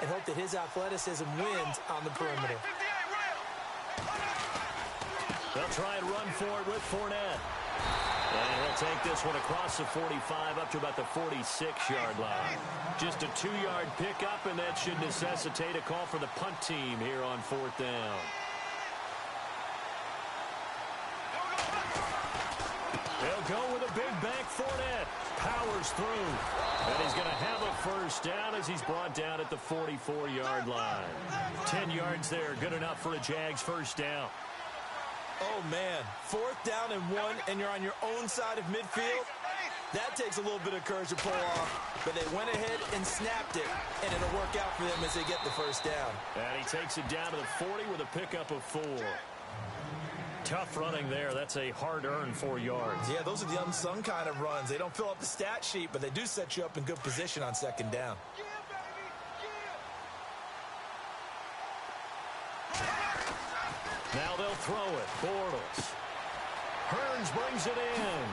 and hope that his athleticism wins on the perimeter. They'll try and run for it with Fournette. And he'll take this one across the 45 up to about the 46-yard line. Just a 2-yard pickup, and that should necessitate a call for the punt team here on 4th down. They'll go with a big bank. Fournette powers through. And he's going to have a first down as he's brought down at the 44-yard line. 10 yards there, good enough for a Jags first down. Oh, man, 4th down and 1, and you're on your own side of midfield. That takes a little bit of courage to pull off, but they went ahead and snapped it, and it'll work out for them as they get the first down. And he takes it down to the 40 with a pickup of 4. Tough running there. That's a hard-earned 4 yards. Yeah, those are the unsung kind of runs. They don't fill up the stat sheet, but they do set you up in good position on 2nd down. Now they'll throw it. Bortles. Hearns brings it in.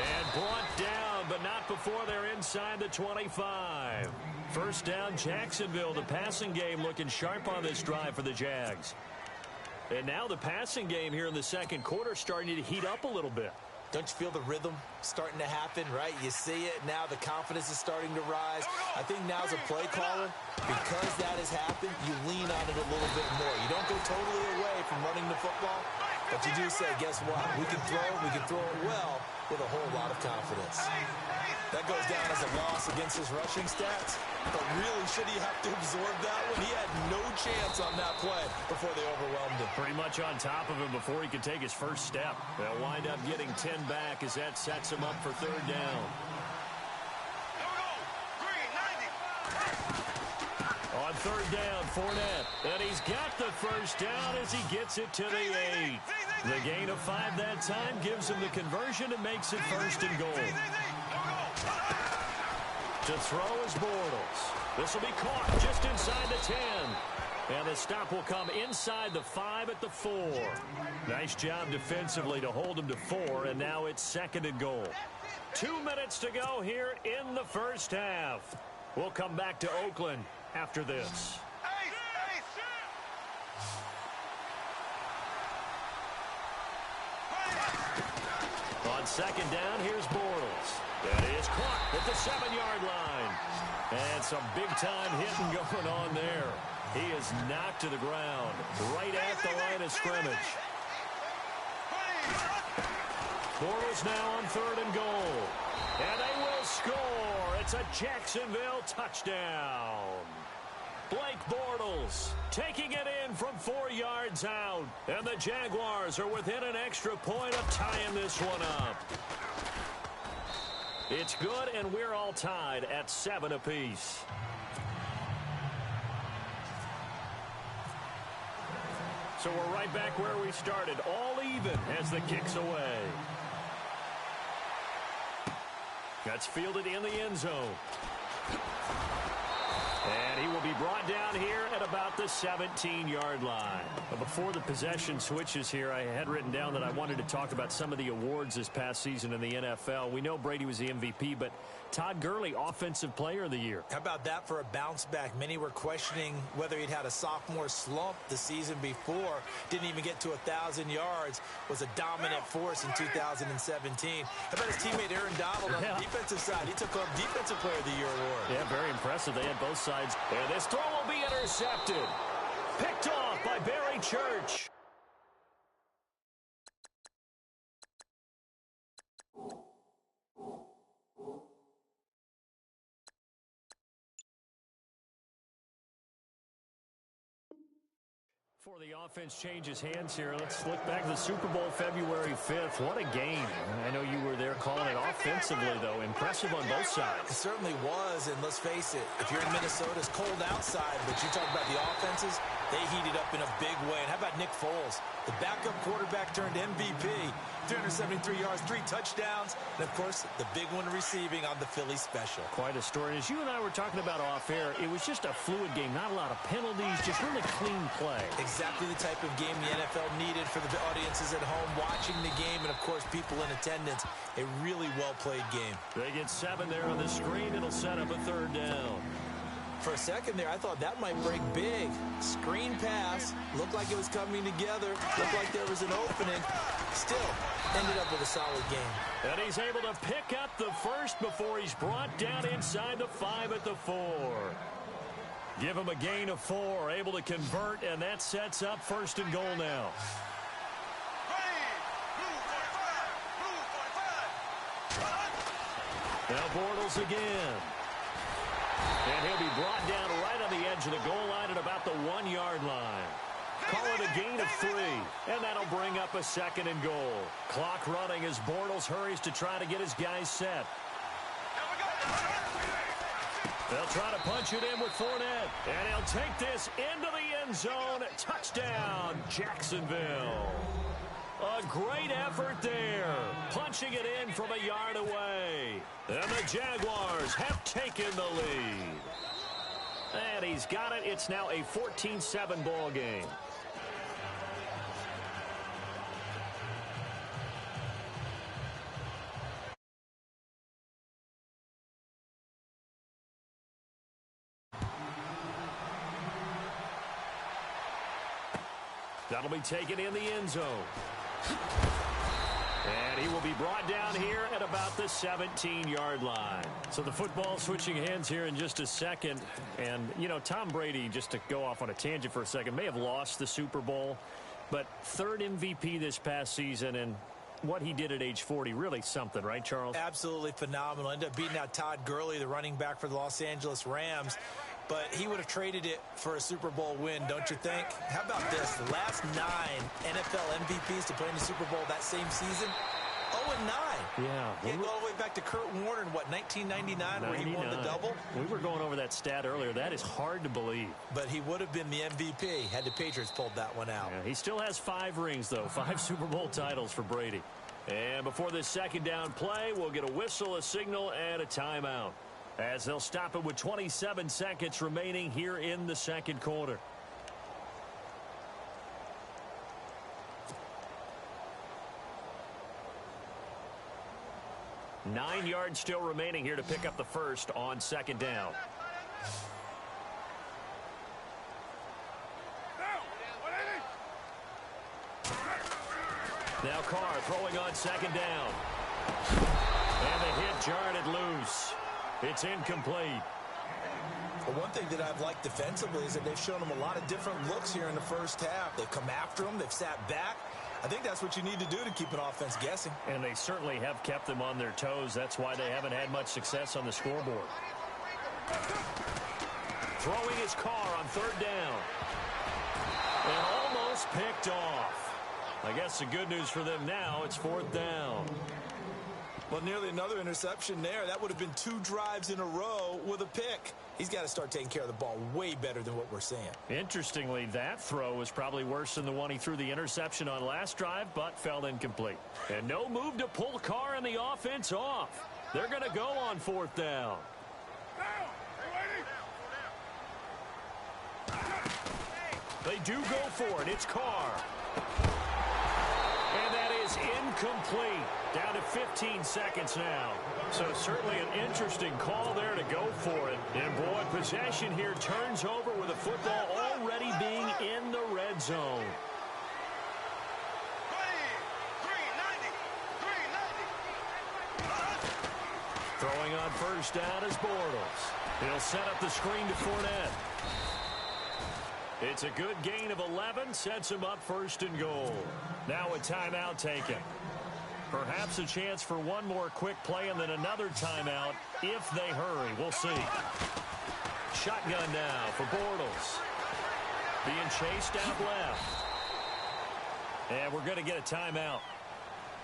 And brought down, but not before they're inside the 25. First down, Jacksonville. The passing game looking sharp on this drive for the Jags. And now the passing game here in the second quarter starting to heat up a little bit. Don't you feel the rhythm starting to happen, right? You see it. Now the confidence is starting to rise. I think now as a play caller, because that has happened, you lean on it a little bit more. You don't go totally away from running the football, but you do say, guess what? We can throw it well with a whole lot of confidence. That goes down as a loss against his rushing stats, but really, should he have to absorb that one? He had no chance on that play before they overwhelmed him. Pretty much on top of him before he could take his first step. They'll wind up getting 10 back as that sets him up for 3rd down. On 3rd down, Fournette, and he's got the first down as he gets it to the 8. The gain of 5 that time gives him the conversion and makes it 1st and goal. To throw is Bortles. This will be caught just inside the 10. And the stop will come inside the 5 at the 4. Nice job defensively to hold him to 4, and now it's 2nd and goal. 2 minutes to go here in the first half. We'll come back to Oakland after this. On 2nd down, here's Bortles. That is caught at the 7-yard line. And some big-time hitting going on there. He is knocked to the ground right at the line of scrimmage. Bortles now on 3rd and goal. And they will score. It's a Jacksonville touchdown. Blake Bortles taking it in from 4 yards out. And the Jaguars are within an extra point of tying this one up. It's good, and we're all tied at 7 apiece. So we're right back where we started, all even as the kick's away. That's fielded in the end zone. And he will be brought down here at about the 17-yard line. But before the possession switches here, I had written down that I wanted to talk about some of the awards this past season in the NFL. We know Brady was the MVP, but Todd Gurley, Offensive Player of the Year. How about that for a bounce back? Many were questioning whether he'd had a sophomore slump the season before. Didn't even get to 1,000 yards. Was a dominant force in 2017. How about his teammate Aaron Donald on the defensive side? He took home Defensive Player of the Year award. Yeah, very impressive. They had both sides. And this throw will be intercepted. Picked off by Barry Church. Before the offense changes hands here, let's look back to the Super Bowl February 5th. What a game. I know you were there calling it offensively, though. Impressive on both sides. It certainly was, and let's face it, if you're in Minnesota, it's cold outside, but you talk about the offenses, they heated up in a big way. And how about Nick Foles? The backup quarterback turned MVP. 373 yards, 3 touchdowns, and, of course, the big one receiving on the Philly special. Quite a story. As you and I were talking about off air, it was just a fluid game. Not a lot of penalties, just really clean play. Exactly the type of game the NFL needed for the audiences at home watching the game and, of course, people in attendance. A really well-played game. They get 7 there on the screen. It'll set up a 3rd down. For a second there, I thought that might break big. Screen pass. Looked like it was coming together. Looked like there was an opening. Still, ended up with a solid game. And he's able to pick up the first before he's brought down inside the 5 at the 4. Give him a gain of 4. Able to convert, and that sets up 1st and goal now. Now Bortles again. And he'll be brought down right on the edge of the goal line at about the 1-yard line. Call it a gain of 3, and that'll bring up a 2nd and goal. Clock running as Bortles hurries to try to get his guys set. They'll try to punch it in with Fournette, and he'll take this into the end zone. Touchdown, Jacksonville. A great effort there, punching it in from a yard away. And the Jaguars have taken the lead. And he's got it. It's now a 14-7 ball game. That'll be taken in the end zone. And he will be brought down here at about the 17-yard line. So the football switching hands here in just a second. And, you know, Tom Brady, just to go off on a tangent for a second, may have lost the Super Bowl. But 3rd MVP this past season, and what he did at age 40, really something, right, Charles? Absolutely phenomenal. Ended up beating out Todd Gurley, the running back for the Los Angeles Rams. But he would have traded it for a Super Bowl win, don't you think? How about this? The last 9 NFL MVPs to play in the Super Bowl that same season, 0-9. Yeah. He go all the way back to Kurt Warner in, what, 1999, where he won the double? We were going over that stat earlier. That is hard to believe. But he would have been the MVP had the Patriots pulled that one out. Yeah, he still has 5 rings, though. 5 Super Bowl titles for Brady. And before this 2nd down play, we'll get a whistle, a signal, and a timeout, as they'll stop it with 27 seconds remaining here in the 2nd quarter. Nine yards still remaining here to pick up the first on 2nd down. Now Carr throwing on 2nd down. And the hit jarred it loose. It's incomplete. Well, one thing that I've liked defensively is that they've shown them a lot of different looks here in the first half. They've come after them. They've sat back. I think that's what you need to do to keep an offense guessing. And they certainly have kept them on their toes. That's why they haven't had much success on the scoreboard. Throwing his Carr on 3rd down. And almost picked off. I guess the good news for them now, it's 4th down. Well, nearly another interception there. That would have been 2 drives in a row with a pick. He's got to start taking care of the ball way better than what we're seeing. Interestingly, that throw was probably worse than the one he threw the interception on last drive, but fell incomplete. And no move to pull Carr and the offense off. They're going to go on 4th down. They do go for it. It's Carr. And that is incomplete. Down to 15 seconds now. So certainly an interesting call there to go for it. And boy, possession here turns over with the football already being in the red zone. Throwing on 1st down is Bortles. He'll set up the screen to Fournette. It's a good gain of 11, sets him up 1st and goal. Now a timeout taken. Perhaps a chance for one more quick play and then another timeout if they hurry. We'll see. Shotgun now for Bortles. Being chased out left. And we're going to get a timeout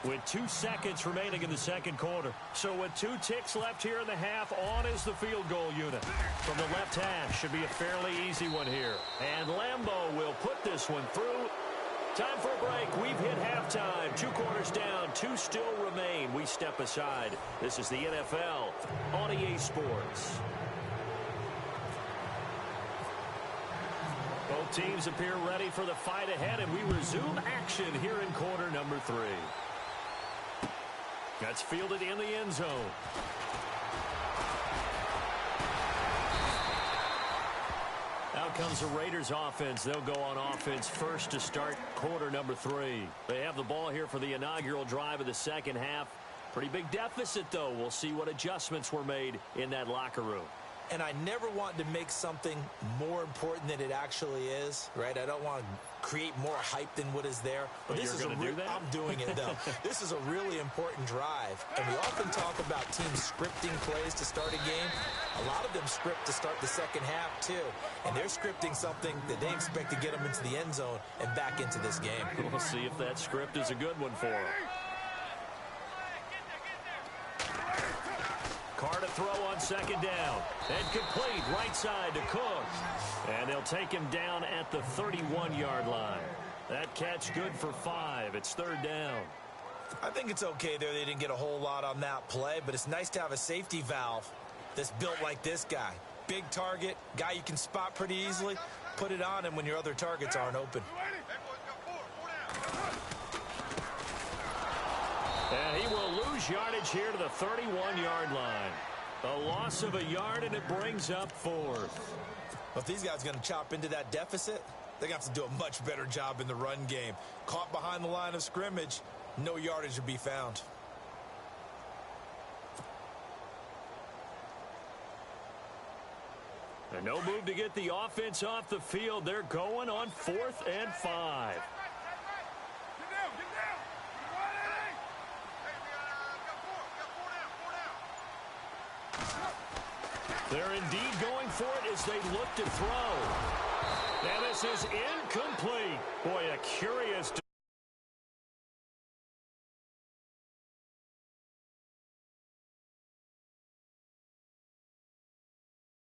with 2 seconds remaining in the 2nd quarter. So with 2 ticks left here in the half, on is the field goal unit. From the left half, should be a fairly easy one here. And Lambeau will put this one through. Time for a break. We've hit halftime. 2 quarters down. 2 still remain. We step aside. This is the NFL on EA Sports. Both teams appear ready for the fight ahead, and we resume action here in quarter number 3. That's fielded in the end zone. comes the Raiders offense. They'll go on offense first to start quarter number 3. They have the ball here for the inaugural drive of the second half. Pretty big deficit, though. We'll see what adjustments were made in that locker room. And I never want to make something more important than it actually is, right? I don't want to create more hype than what is there. But this you're going to do that? I'm doing it, though. This is a really important drive. And we often talk about teams scripting plays to start a game. A lot of them script to start the second half, too. And they're scripting something that they expect to get them into the end zone and back into this game. We'll see if that script is a good one for them. Carr to throw on second down. And complete right side to Cook. And they'll take him down at the 31-yard line. That catch good for 5. It's third down. I think it's okay there. They didn't get a whole lot on that play, but it's nice to have a safety valve that's built like this guy. Big target, guy you can spot pretty easily. Put it on him when your other targets aren't open. And he will lose yardage here to the 31-yard line. A loss of a yard, and it brings up 4th. Well, if these guys are going to chop into that deficit, they're going to have to do a much better job in the run game. Caught behind the line of scrimmage, no yardage to be found. And no move to get the offense off the field. They're going on 4th and 5. They're indeed going for it as they look to throw. And this is incomplete. Boy, a curious